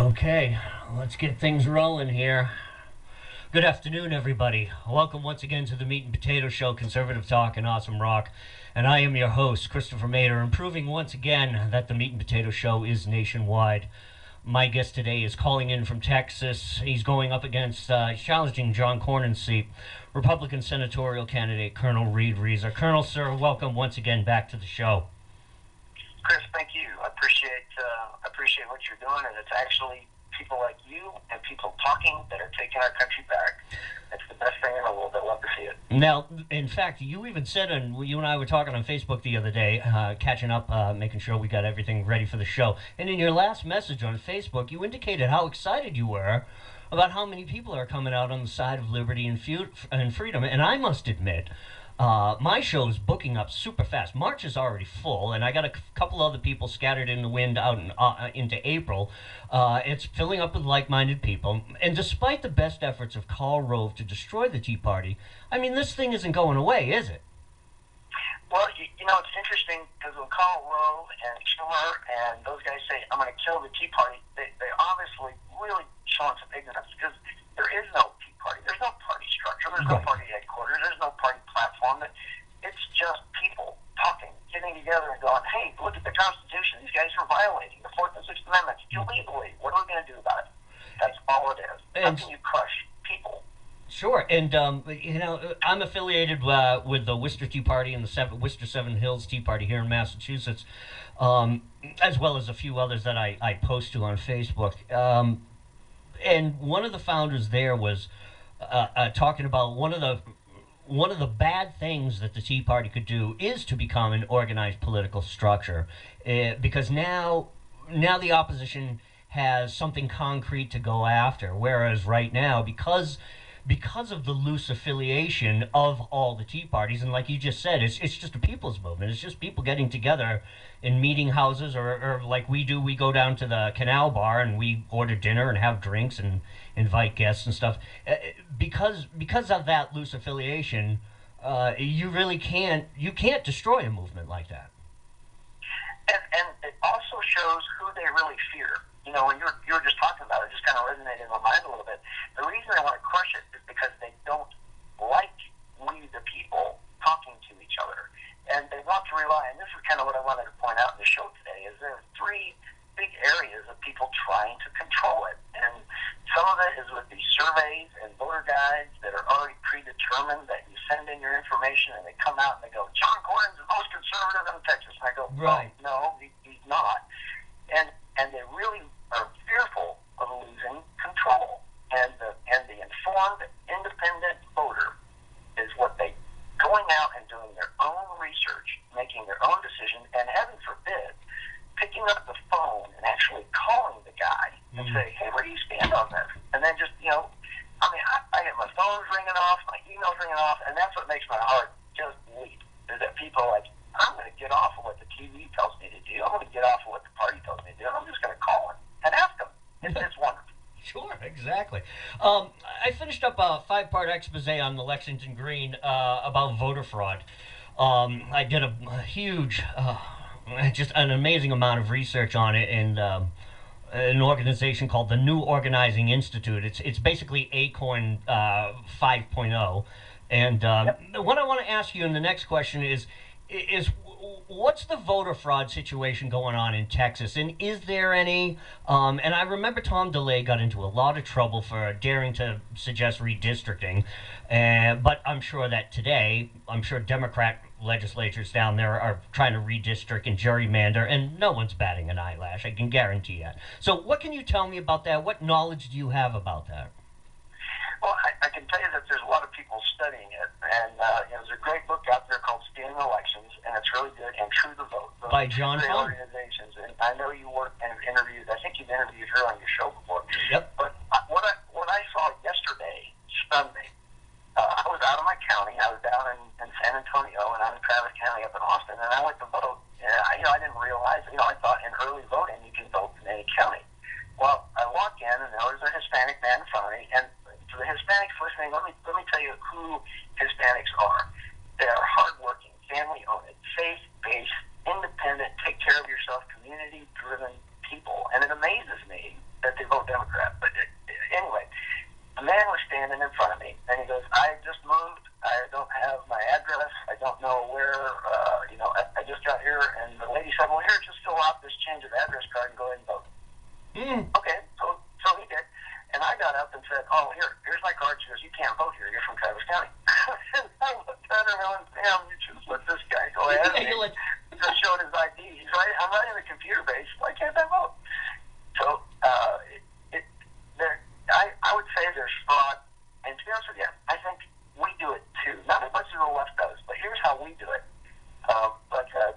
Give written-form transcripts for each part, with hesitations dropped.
Okay, let's get things rolling here. Good afternoon, everybody. Welcome once again to the Meat and Potato Show, conservative talk and awesome rock. And I am your host, Christopher Mader, and proving once again that the Meat and Potato Show is nationwide. My guest today is calling in from Texas. He's going up against, challenging John Cornyn's seat, Republican senatorial candidate Col Reid Reasor. Colonel, sir, welcome once again back to the show. Chris, thank you. I appreciate what you're doing, and it's actually people like you and people talking that are taking our country back. It's the best thing in the world. I love to see it. Now, in fact, you even said, and you and I were talking on Facebook the other day, catching up, making sure we got everything ready for the show. And in your last message on Facebook, you indicated how excited you were about how many people are coming out on the side of liberty and freedom. And I must admit, my show's booking up super fast. March is already full, and I got a couple other people scattered in the wind out into April. It's filling up with like-minded people. And despite the best efforts of Col Reid to destroy the Tea Party, I mean, this thing isn't going away, is it? Well, you know, it's interesting because when Col Reid and Schumer and those guys say, I'm going to kill the Tea Party, they obviously really showing some ignorance because there is no Tea Party. There's no party structure. There's no party headquarters. There's no party platform. It's just people talking, getting together and going, hey, look at the Constitution. These guys are violating the 4th and 6th Amendments illegally. What are we going to do about it? That's all it is. How can you crush people? Sure, and you know, I'm affiliated with the Worcester Tea Party and the Worcester Seven Hills Tea Party here in Massachusetts, as well as a few others that I post to on Facebook. And one of the founders there was talking about one of the bad things that the Tea Party could do is to become an organized political structure, because now the opposition has something concrete to go after, whereas right now, because of the loose affiliation of all the Tea Parties, and like you just said, it's just a people's movement. It's just people getting together in meeting houses, or like we do, we go down to the Canal Bar and we order dinner and have drinks and invite guests and stuff. Because of that loose affiliation, you can't destroy a movement like that. And it also shows who they really fear. You know, when you were just talking about it, just kind of resonated in my mind a little bit. The reason they want to crush it is because they don't like we, the people, talking to each other. And they want to rely, and this is kind of what I wanted to point out in the show today, is there are 3 big areas of people trying to control it. And some of it is with these surveys and voter guides that are already predetermined, that you send in your information and they come out and they go, John Cornyn's the most conservative in Texas. And I go, right. Oh, no, he's not. And they really are fearful of losing control. And the informed, independent voter is what they going out and doing their own research, making their own decision, and heaven forbid, picking up the phone and actually calling the guy and say, hey, where do you stand on this? And then just, you know, I mean, I get my phone's ringing off, my email's ringing off, and that's what makes my heart just leap, is that people are like, I'm going to get off of what the TV tells me to do. I'm going to get off of what the party tells me to do. I'm just going to call him and ask him. It's wonderful. Sure, exactly. I finished up a 5-part expose on the Lexington Green about voter fraud. I did a huge, just an amazing amount of research on it, and an organization called the New Organizing Institute. It's basically Acorn 5.0. And what I want to ask you in the next question is what's the voter fraud situation going on in Texas? And is there any, and I remember Tom DeLay got into a lot of trouble for daring to suggest redistricting, but I'm sure that today, Democrat legislatures down there are trying to redistrict and gerrymander, and no one's batting an eyelash, I can guarantee that. So what can you tell me about that? What knowledge do you have about that? Well, I can tell you that there's a lot of people studying it, and there's a great book out there called Stealing Elections, and it's really good, and True the Vote. By John Fung. Organizations, and I know you work and interviewed, I think you've interviewed her on your show before. Yep. But what I saw yesterday stunned me. I was out of my county. I was down in San Antonio, and I'm in Travis County up in Austin, and I went to vote. And I didn't realize, I thought in early voting you can vote in any county. Well, I walk in, and there was a Hispanic man in front of me, and to the Hispanics listening, let me tell you who Hispanics are. They are hardworking, family-owned, faith-based, independent, take care of yourself, community-driven people, and it amazes me that they vote Democrat. But anyway, a man was standing in front of me, and he goes, "I just moved. I don't have my address. I don't know where. I just got here." And the lady said, "Well, here, just fill out this change of address card and go ahead and vote." Okay, so he did. And I got up and said, "Oh, here's my card." She goes, "You can't vote here. You're from Travis County." And I looked at her and I went, "Damn, you just let this guy go ahead." And he just showed his ID. He's right. I'm right in the computer base. Why can't I vote? So I would say there's fraud. And to be honest with you, I think we do it too. Not as much as the left does, but here's how we do it.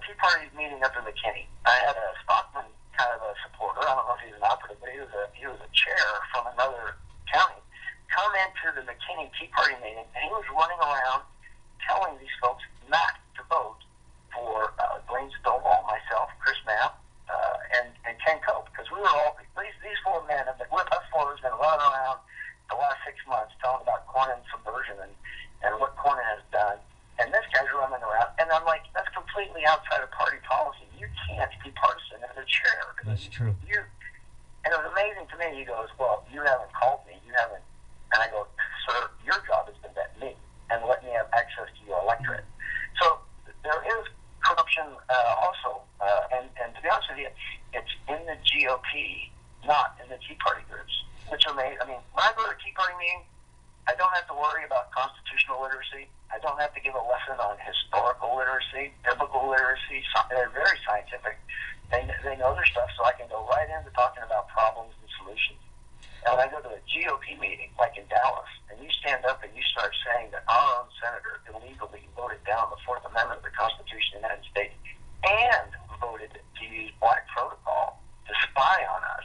Tea Party meeting up in McKinney. I had a Stockman kind of a supporter. I don't know if he's an operative, but he was a chair from another county. Come into the McKinney Tea Party meeting, and he was running around telling these folks not to vote for Blaine Stovall, myself, Chris Mapp, and Ken Cope, because we were all these four men have been with us four has been running around the last 6 months telling about Cornyn subversion and what Cornyn has done. And this guy's running around, and I'm like, that's completely outside of party policy. You can't be partisan as a chair. That's true. And it was amazing to me. He goes, "Well, you haven't called me. You haven't." And I go, "Sir, your job is to vet me and let me have access to your electorate." So there is corruption also. And to be honest with you, it's in the GOP, not in the Tea Party groups, which are made. I mean, when I go to a Tea Party meeting, I don't have to worry about constitutional literacy. I don't have to give a lesson on historical literacy, biblical literacy. They're very scientific. They know their stuff, so I can go right into talking about problems and solutions. And when I go to a GOP meeting, like in Dallas, and you stand up and you start saying that our own senator illegally voted down the Fourth Amendment of the Constitution of the United States and voted to use black protocol to spy on us,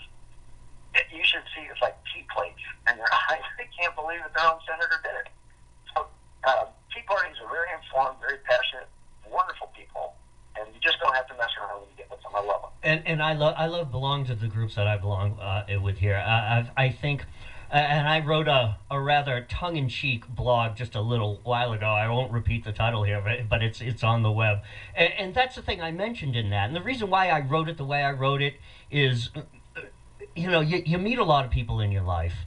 you should see it's like tea plates in their eyes. They can't believe that their own senator did it. So Tea Parties are very informed, very passionate, wonderful people, and you just don't have to mess around when you get with them. I love them. And I love belonging to the groups that I belong with here. I think, and I wrote a rather tongue-in-cheek blog just a little while ago. I won't repeat the title here, but it's on the web. And that's the thing I mentioned in that. And the reason why I wrote it the way I wrote it is, you meet a lot of people in your life.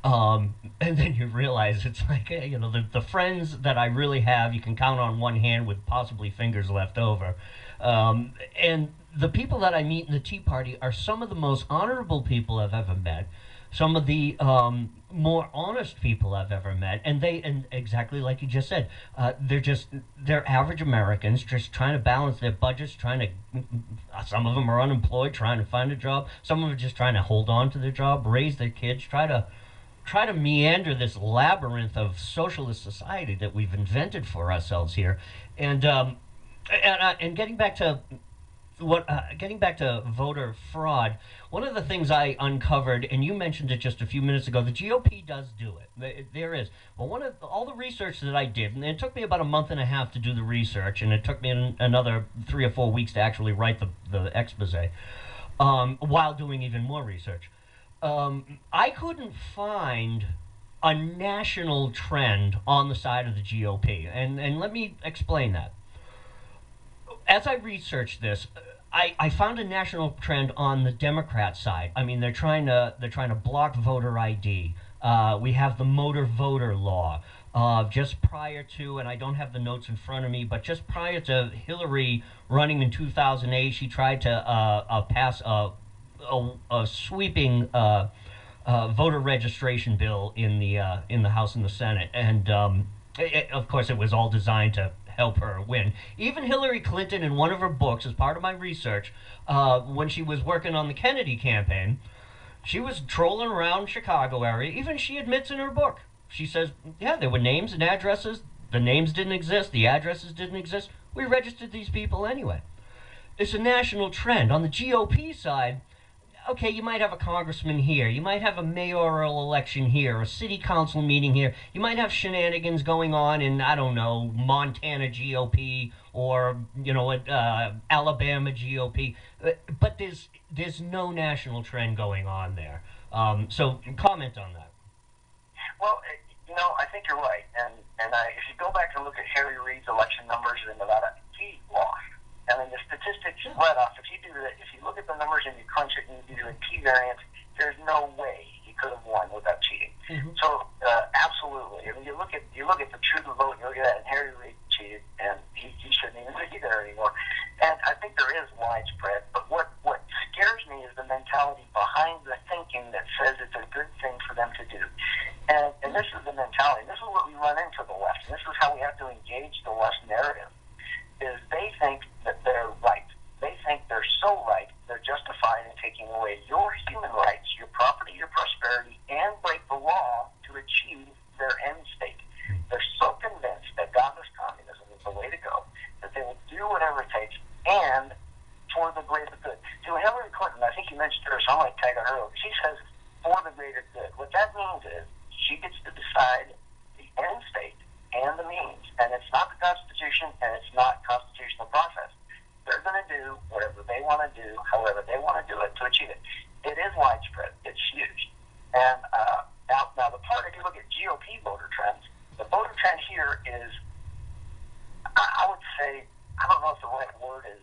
And then you realize it's like, the friends that I really have, you can count on one hand with possibly fingers left over. And the people that I meet in the Tea Party are some of the most honorable people I've ever met, some of the more honest people I've ever met. And exactly like you just said, they're average Americans just trying to balance their budgets, some of them are unemployed, trying to find a job. Some of them are just trying to hold on to their job, raise their kids, try to meander this labyrinth of socialist society that we've invented for ourselves here. And getting back to voter fraud, one of the things I uncovered, and you mentioned it just a few minutes ago, the GOP does do it. There is. Well, all the research that I did, and it took me about a month and a half to do the research, and it took me another 3 or 4 weeks to actually write the expose, while doing even more research. I couldn't find a national trend on the side of the GOP, and let me explain that. As I researched this, I found a national trend on the Democrat side. I mean, they're trying to block voter ID. We have the motor voter law. Just prior to, and I don't have the notes in front of me, but just prior to Hillary running in 2008, she tried to pass a sweeping voter registration bill in the House and the Senate, and of course it was all designed to help her win. Even Hillary Clinton, in one of her books, as part of my research, when she was working on the Kennedy campaign, she was trolling around Chicago area. Even she admits in her book, she says, yeah, there were names and addresses. The names didn't exist. The addresses didn't exist. We registered these people anyway. It's a national trend. On the GOP side, okay, you might have a congressman here. You might have a mayoral election here, a city council meeting here. You might have shenanigans going on in, I don't know, Montana GOP or, Alabama GOP. But there's no national trend going on there. So comment on that. Well, I think you're right. And if you go back and look at Harry Reid's election numbers in Nevada, he lost. I mean, the statistics right off, if you look at the numbers and you crunch it and you do a T-variance, there's no way he could have won without cheating. Mm-hmm. So, absolutely. I mean, you look at the true vote, you look at that, and Harry Reid cheated, and he shouldn't even be there anymore. And I think there is widespread, but what scares me is the mentality behind the thinking that says it's a good thing for them to do. And this is the mentality. This is what we run into the left. And this is how we have to engage the left narrative, is they think that they're right. They think they're so right, they're justified in taking away your human rights, your property, your prosperity, and break the law to achieve their end state. They're so convinced that godless communism is the way to go, that they will do whatever it takes, and for the greater good. To Hillary Clinton, I think you mentioned her, so I might tag on her. She says, for the greater good. What that means is she gets to decide the end state and the means. And it's not the Constitution, and it's not constitutional process. They're going to do whatever they want to do, however they want to do it to achieve it. It is widespread. It's huge. And now the part, if you look at GOP voter trends, the voter trend here is, I would say, I don't know if the right word is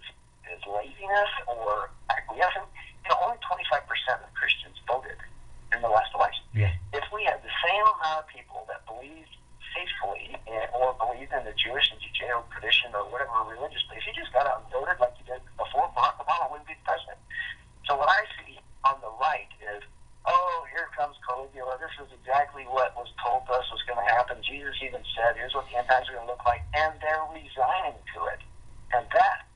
laziness or acquiescence. Only 25% of Christians voted in the last election. Yeah. If we had the same amount of people that believed faithfully or believed in the Jewish and Judeo tradition or whatever religiously, if you just got out and voted like you did before, Barack Obama wouldn't be the president. So what I see on the right is, oh, here comes Caligula. This is exactly what was told to us was going to happen. Jesus even said, here's what the end times are going to look like. And they're resigning to it. And that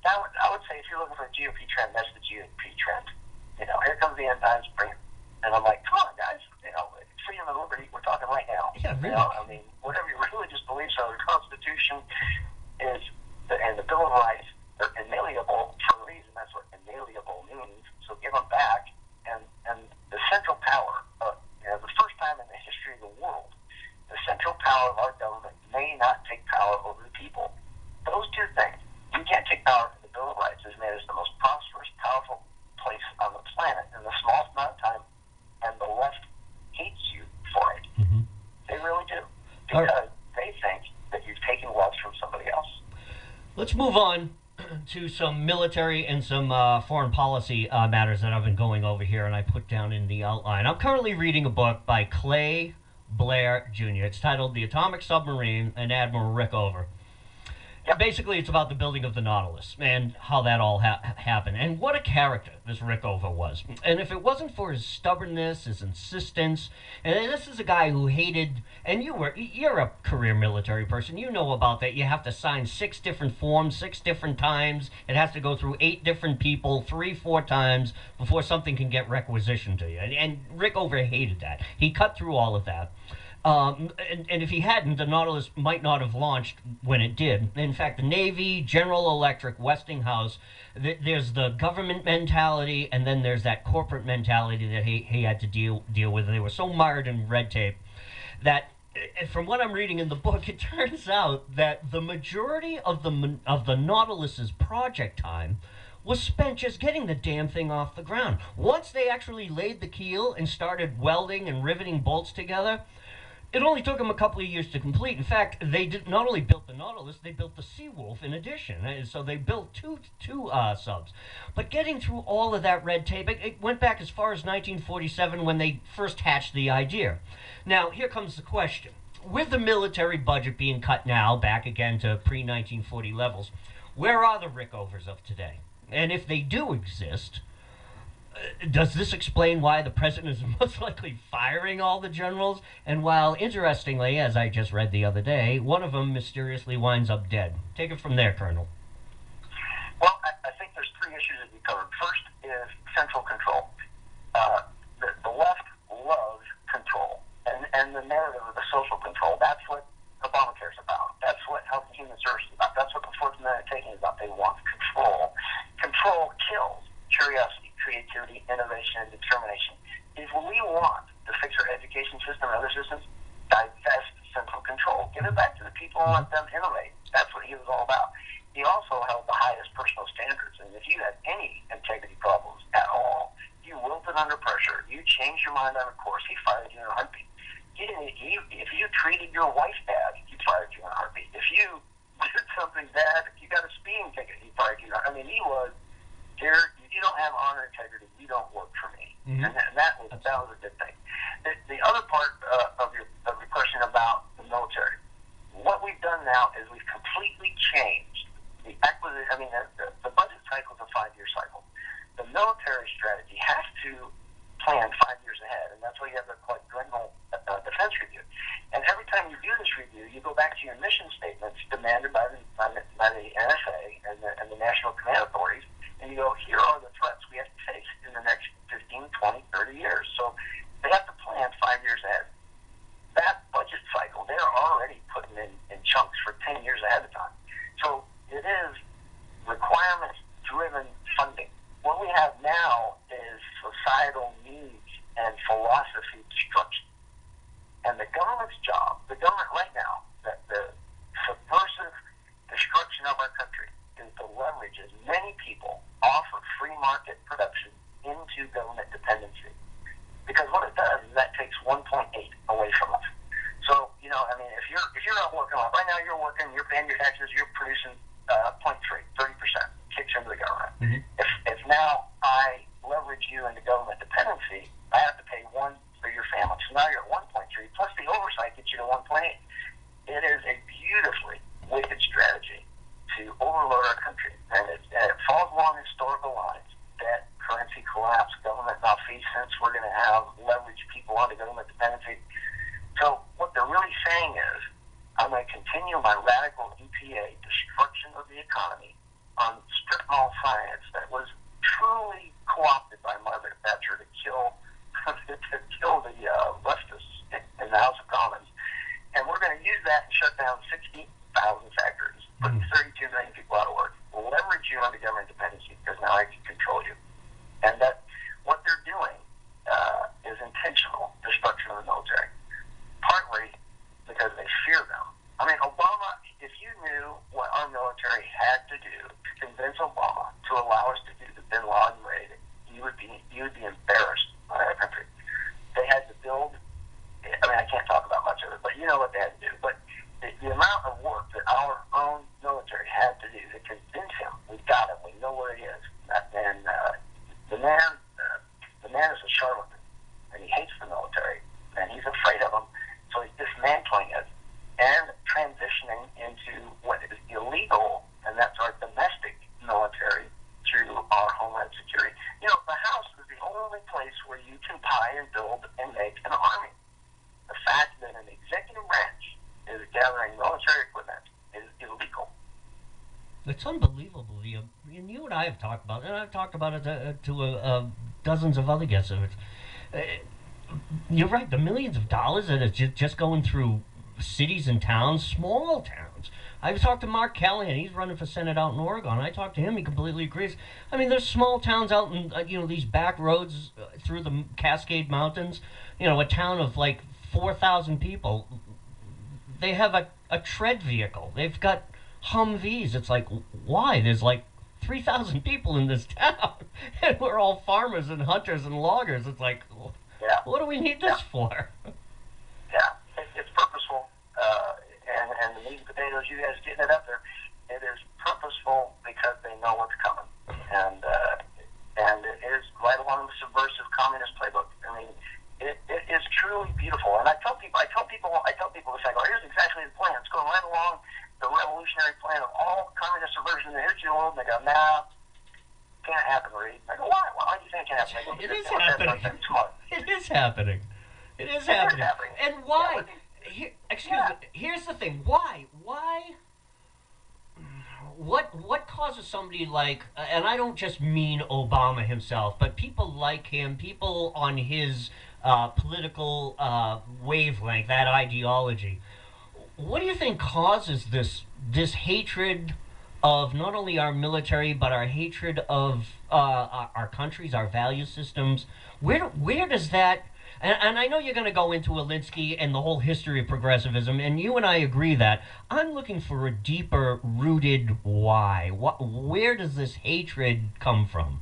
I would say if you're looking for a GOP trend, that's the GOP trend. Here comes the end times, bring it. And I'm like, come on, guys. Freedom and liberty, we're talking right now. Yeah, really. I mean, whatever your religious beliefs are, the Constitution and the Bill of Rights are inalienable for a reason. That's what inalienable means. So give them back. And the central power, the first time in the history of the world, the central power of our government may not take power over the people. Those two things. You can't take power from the Bill of Rights. It's made us the most prosperous, powerful place on the planet in the smallest amount of time, and the left hates you for it. Mm-hmm. They really do, because they think that you've taken wealth from somebody else. Let's move on to some military and some foreign policy matters that I've been going over here, and I put down in the outline. I'm currently reading a book by Clay Blair Jr. It's titled The Atomic Submarine and Admiral Rickover. Basically, it's about the building of the Nautilus and how that all happened. And what a character this Rickover was. And if it wasn't for his stubbornness, his insistence, and this is a guy who hated, and you're a career military person, you know about that. You have to sign 6 different forms, 6 different times. It has to go through 8 different people 3-4 times before something can get requisitioned to you. And Rickover hated that. He cut through all of that. And if he hadn't, the Nautilus might not have launched when it did. In fact, the Navy, General Electric, Westinghouse, there's the government mentality, and then there's that corporate mentality that he had to deal with. They were so mired in red tape that, from what I'm reading in the book, it turns out that the majority of the Nautilus's project time was spent just getting the damn thing off the ground. Once they actually laid the keel and started welding and riveting bolts together, it only took them a couple of years to complete. In fact, they not only built the Nautilus, they built the Seawolf in addition. So they built two subs. But getting through all of that red tape, it went back as far as 1947 when they first hatched the idea. Now, here comes the question. With the military budget being cut now, back again to pre-1940 levels, where are the Rickovers of today? And if they do exist, does this explain why the president is most likely firing all the generals? And while, interestingly, as I just read the other day, one of them mysteriously winds up dead. Take it from there, Colonel. Well, I think there's 3 issues that we covered. First is central control. The left loves control, and the narrative of the social control. That's what Obamacare is about. That's what Health and Human Services is about. That's what the Fourth Amendment taking is about. They want control. Control kills curiosity, creativity, innovation, and determination. If we want to fix our education system and other systems, divest central control. Give it back to the people and let them innovate. That's what he was all about. He also held the highest personal standards, and if you had any integrity problems at all, you wilted under pressure, you changed your mind on a course, he fired you in a heartbeat. If you treated your wife bad, he fired you in a heartbeat. If you did something bad, if you got a speeding ticket, he argue. I mean, he was here. If you don't have honor and integrity, you don't work for me, and that was a good thing. The other part of your question about the military, what we've done now is we've completely changed the acquisition. I mean, the budget cycle is a 5-year cycle. The military strategy has to plan 5 years ahead, and that's why you have the quadrennial defense review. And every time you do this review, you go back to your mission statements demanded by the NSA and the National Command Authorities, and you go, here are the threats we have to face in the next 15, 20, 30 years. So they have to plan 5 years ahead. That budget cycle, they're already putting in chunks for 10 years ahead of time. So it is requirements-driven funding. What we have now is societal needs and philosophy destruction. And the government's job, the government right now, the subversive destruction of our country is to leverage as many people off of free market production into government dependency. Because what it does is that takes 1.8 away from us. So, you know, I mean, if you're not working on right now, you're working, you're paying your taxes, you're producing 0.3, 30% kicks into the government. Mm-hmm. If now I leverage you into government dependency, I have to pay 1 for your family. So now you're at 1.3, plus the oversight gets you to 1.8. It is a beautifully wicked strategy to overload our country. And it falls along historical lines. Debt, currency collapse, government malfeasance, we're going to have leverage people onto government dependency. So what they're really saying is, I'm going to continue my radical EPA destruction of the economy on strip mall science that was truly co-opted by Margaret Thatcher to kill the leftists in the House of Commons. And we're going to use that and shut down 60,000 factories, putting 32 million people out of work. We'll leverage you under government dependency because now I can control you. And that what they're doing is intentional destruction of the military, partly because they fear them. I mean, Obama, if you knew what our military had to do to convince Obama to allow us to do the bin Laden raid, you would be embarrassed by our country. They had to build, I mean, I can't talk about much of it, but you know what they had to do. But the amount of work that our own military had to do to convince him, we got him, we know where he is. And the man is a charlatan, and he hates the military, and he's afraid of them, so he's dismantling it and transitioning into what is illegal, and that's our domestic military through our Homeland Security. You know, the House is the only place where you can buy and build and make an army. The fact that an executive branch is gathering military equipment is illegal. It's unbelievable. And you and I have talked about it, and I've talked about it to dozens of other guests. You're right. The millions of dollars that is just going through cities and towns, small towns. I've talked to Mark Kelly, and he's running for Senate out in Oregon. I talked to him; he completely agrees. I mean, there's small towns out in these back roads through the Cascade Mountains. You know, a town of like 4,000 people. They have a tread vehicle. They've got Humvees. It's like, why? There's like 3,000 people in this town, and we're all farmers and hunters and loggers. It's like, what do we need this for? Yeah, it's purposeful. And the meat and potatoes, you guys getting it up there, it is purposeful because they know what's coming. And it is right along the subversive communist playbook. I mean, it is truly beautiful. And I tell people this, I go, here's exactly the plan. It's going right along the revolutionary plan of all communist subversion. And here's your old, and they go, nah, can't happen, Reid. I go, why? Why do you think it can't happen? It is happening. It is happening. It is happening. And why? Excuse me. Here's the thing. Why? What causes somebody like, and I don't just mean Obama himself, but people like him, people on his political wavelength, that ideology. What do you think causes this hatred of not only our military, but our hatred of our countries, our value systems? Where does that... And I know you're going to go into Alinsky and the whole history of progressivism, and you and I agree that. I'm looking for a deeper rooted why. Where does this hatred come from?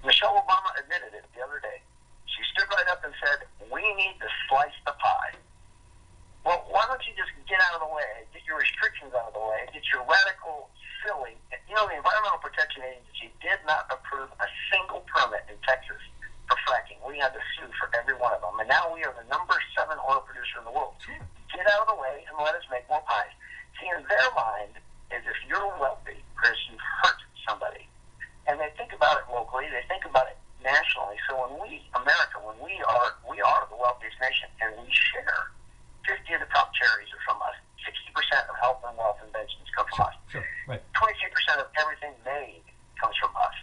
Michelle Obama admitted it the other day. She stood right up and said, we need to slice the pie. Well, why don't you just get out of the way, get your restrictions out of the way, get your radical, silly, the permit in Texas for fracking. We had to sue for every one of them. And now we are the number 7 oil producer in the world. Get out of the way and let us make more pies. See, in their mind, is if you're wealthy, Chris, you've hurt somebody. And they think about it locally, they think about it nationally. So when we, America, we are the wealthiest nation, and we share 50 of the top charities are from us. 60% of health and wealth inventions come from us. Sure, right. 23% of everything made comes from us.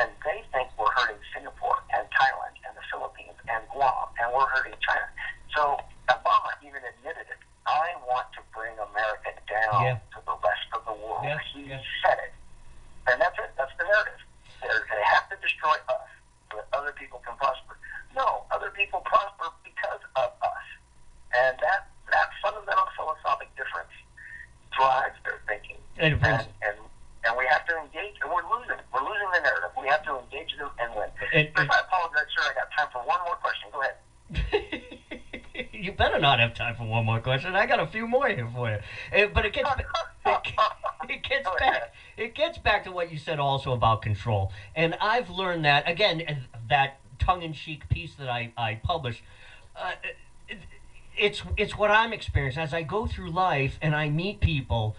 And they think we're hurting Singapore and Thailand and the Philippines and Guam, and we're hurting China. So Obama even admitted it. I want to bring America down to the rest of the world. He said it. And that's it. That's the narrative. They have to destroy us so that other people can prosper. No, other people prosper because of us. And that fundamental philosophic difference drives their thinking. And we have to engage, and we're losing. We're losing the narrative. We have to engage them and win. Chris, I apologize, sir. I got time for one more question. Go ahead. You better not have time for one more question. I got a few more here for you. But it gets back to what you said also about control. And I've learned that, again, that tongue-in-cheek piece that I published, it's what I'm experiencing as I go through life and I meet people.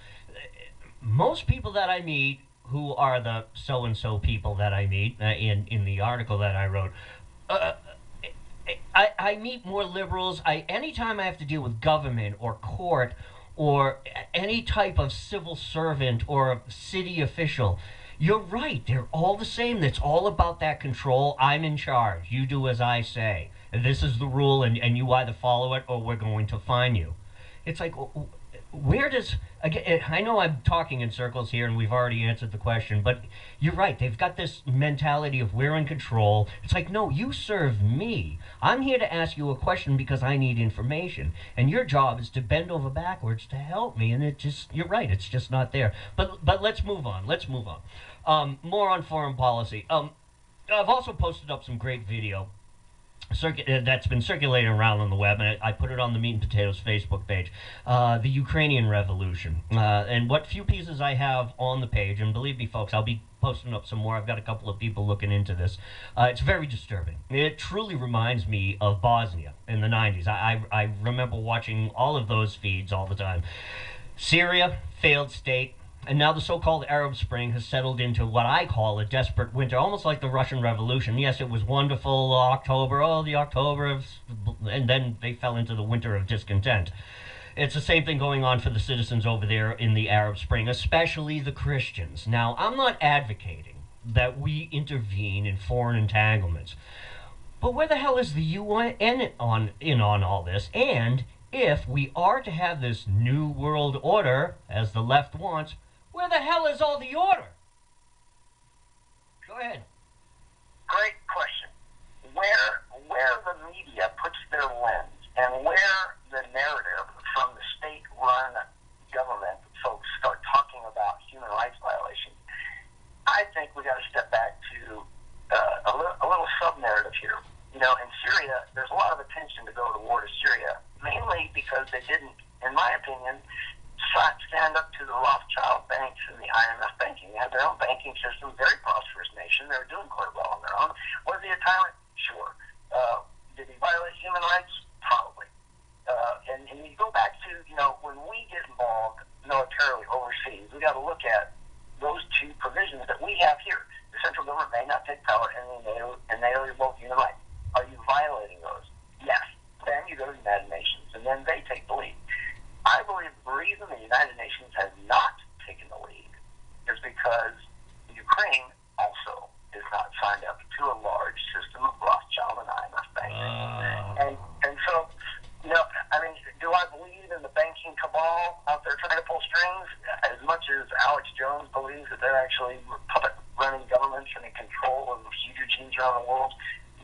Most people that I meet, who are the so-and-so people that I meet in the article that I wrote, I meet more liberals. Anytime I have to deal with government or court or any type of civil servant or city official, you're right. They're all the same. It's all about that control. I'm in charge. You do as I say. This is the rule, and you either follow it or we're going to fine you. It's like, where does... Again, I know I'm talking in circles here, and we've already answered the question, but you're right. They've got this mentality of we're in control. It's like, no, you serve me. I'm here to ask you a question because I need information, and your job is to bend over backwards to help me, and you're right, it's just not there. But let's move on. More on foreign policy. I've also posted up some great video that's been circulating around on the web, and I put it on the Meat and Potatoes Facebook page, the Ukrainian Revolution. And what few pieces I have on the page, and believe me, folks, I'll be posting up some more. I've got a couple of people looking into this. It's very disturbing. It truly reminds me of Bosnia in the 90s. I remember watching all of those feeds all the time. Syria, failed state. And now the so-called Arab Spring has settled into what I call a desperate winter, almost like the Russian Revolution. Yes, it was wonderful, October, and then they fell into the winter of discontent. It's the same thing going on for the citizens over there in the Arab Spring, especially the Christians. Now, I'm not advocating that we intervene in foreign entanglements, but where the hell is the UN in on all this? And if we are to have this new world order, as the left wants, where the hell is all the order? Go ahead. Great question. Where the media puts their lens and where the narrative from the state-run government folks start talking about human rights violations, I think we got to step back to a little sub-narrative here. You know, in Syria, there's a lot of attention to go to war to Syria, mainly because they didn't, in my opinion, stand up to the Rothschild banks and the IMF banking. They had their own banking system, very prosperous nation. They were doing quite well on their own. Was he a tyrant? Sure. Did he violate human rights? Probably. And you go back to, when we get involved militarily overseas, we got to look at those two provisions that we have here. The central government may not take power, and they revoke human rights. Are you violating those? Yes. Then you go to the United Nations, and then they take the lead. I believe the reason the United Nations has not taken the lead is because Ukraine also is not signed up to a large system of Rothschild and IMF banking. And so, do I believe in the banking cabal out there trying to pull strings? As much as Alex Jones believes that they're actually puppet-running governments and in control of huge regimes around the world,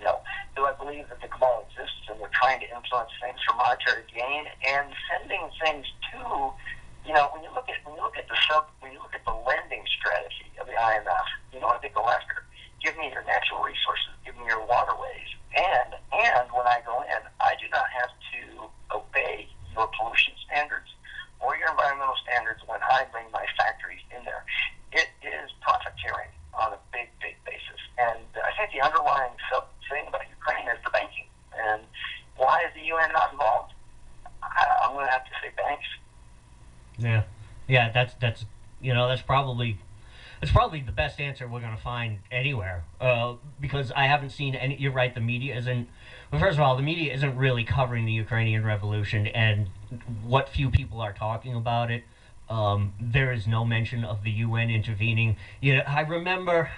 no. Do I believe that the cabal exists and they're trying to influence things for monetary gain and sending things to, when you look at the lending strategy of the IMF, I think they'll ask her, give me your natural resources, give me your waterways, and when I go in, I do not have to obey your pollution standards or your environmental standards when I bring my factories in there. It is profiteering on a big, big basis. And I think the the underlying thing about Ukraine is the banking. And why is the UN not involved? I'm going to have to say banks. Yeah, yeah. That's you know that's probably the best answer we're going to find anywhere. Because I haven't seen any. You're right. The media isn't. Well, first of all, the media isn't really covering the Ukrainian revolution, and what few people are talking about it. There is no mention of the UN intervening. You know, I remember.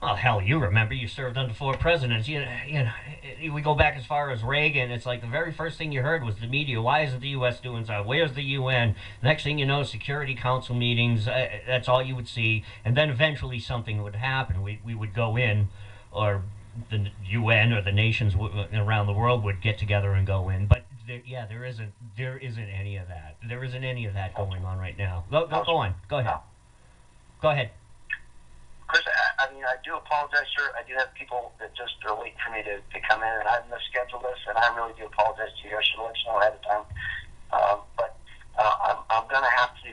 Oh hell, you remember you served under 4 presidents. We go back as far as Reagan. It's like the very first thing you heard was the media. Why isn't the U.S. doing so? Where's the UN? Next thing you know, Security Council meetings. That's all you would see, and then eventually something would happen. We would go in, or the UN or the nations around the world would get together and go in. But there isn't any of that. There isn't any of that going on right now. Go on. Go ahead. Go ahead. Chris, I mean, I do apologize, sir. I do have people that just are waiting for me to come in, and I've misscheduled this, and I really do apologize to you. I should let you know ahead of time. But I'm gonna have to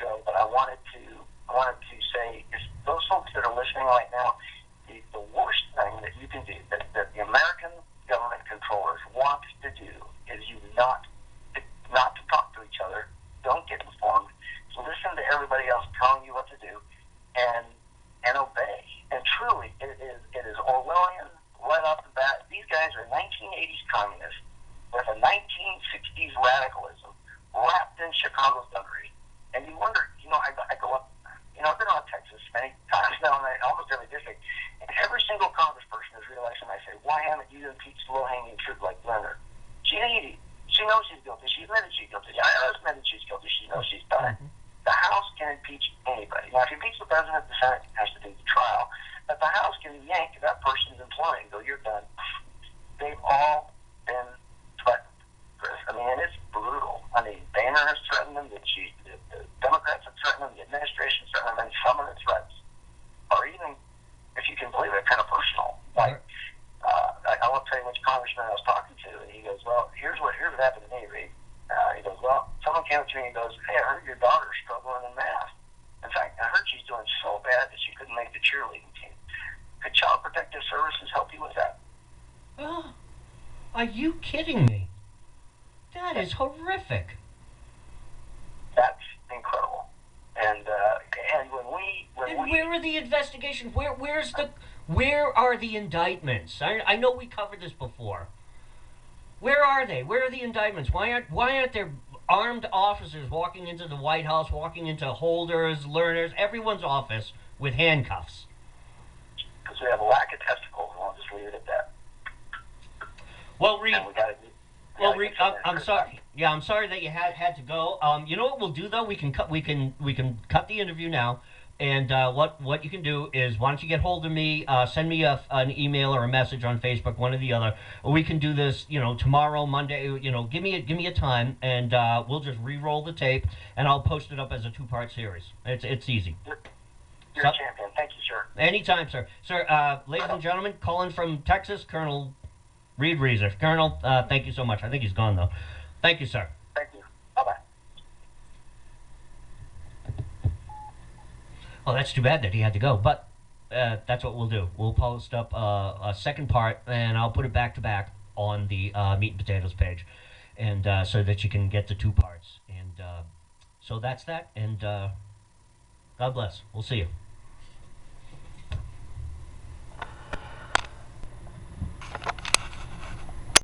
go. But I wanted to say, if those folks that are listening right now, the worst thing that you can do, that the American government controllers want to do, is you not to talk to each other. Don't get informed. Listen to everybody else telling you what to do, and obey. And truly, it is Orwellian right off the bat. These guys are 1980s communists with a 1960s radicalism wrapped in Chicago's dungaree. And you wonder, I go up, I've been on Texas many times now, and almost every district, and every single congressperson is realizing, I say, why haven't you impeached low-hanging fruit like Leonard? She knows she's guilty. She admitted she's guilty. The IRS admitted she's guilty. She knows she's done it. The House can impeach anybody. Now, if you impeach the president, the Senate has to do the trial. But the House can yank that person's employee and go, you're done. They've all been threatened, Chris. I mean, and it's brutal. I mean, Boehner has threatened them. The Democrats have threatened them. The administration has threatened them. And some of the threats are even, if you can believe it, kind of personal. Like, I won't tell you which congressman I was talking to, and he goes, well, here's what happened to me, Reed. He goes, well, someone came up to me and goes, hey, I heard your daughter's struggling in math. In fact, I heard she's doing so bad that she couldn't make the cheerleading team. Could Child Protective Services help you with that? Oh, are you kidding me? That is horrific. That's incredible. And where are the investigations? Where are the indictments? I know we covered this before. Where are they? Where are the indictments? Why aren't there armed officers walking into the White House, walking into Holder's, Lerner's, everyone's office with handcuffs? Because we have a lack of testicles, and I'll just leave it at that. Well, Reed, I'm sorry. Yeah, I'm sorry that you had to go. You know what we'll do though? We can cut the interview now. And what you can do is, why don't you get hold of me, send me an email or a message on Facebook, one or the other. Or we can do this, tomorrow, Monday. Give me a time, and we'll just re-roll the tape, and I'll post it up as a 2-part series. It's easy. You're a champion. Thank you, sir. Anytime, sir. Sir, ladies and gentlemen, calling from Texas, Col Reid Reasor. Colonel, thank you so much. I think he's gone though. Thank you, sir. Thank you. Bye-bye. Oh, that's too bad that he had to go. But that's what we'll do. We'll post up a second part, and I'll put it back to back on the Meat and Potatoes page, and so that you can get the 2 parts. And so that's that. And God bless. We'll see you.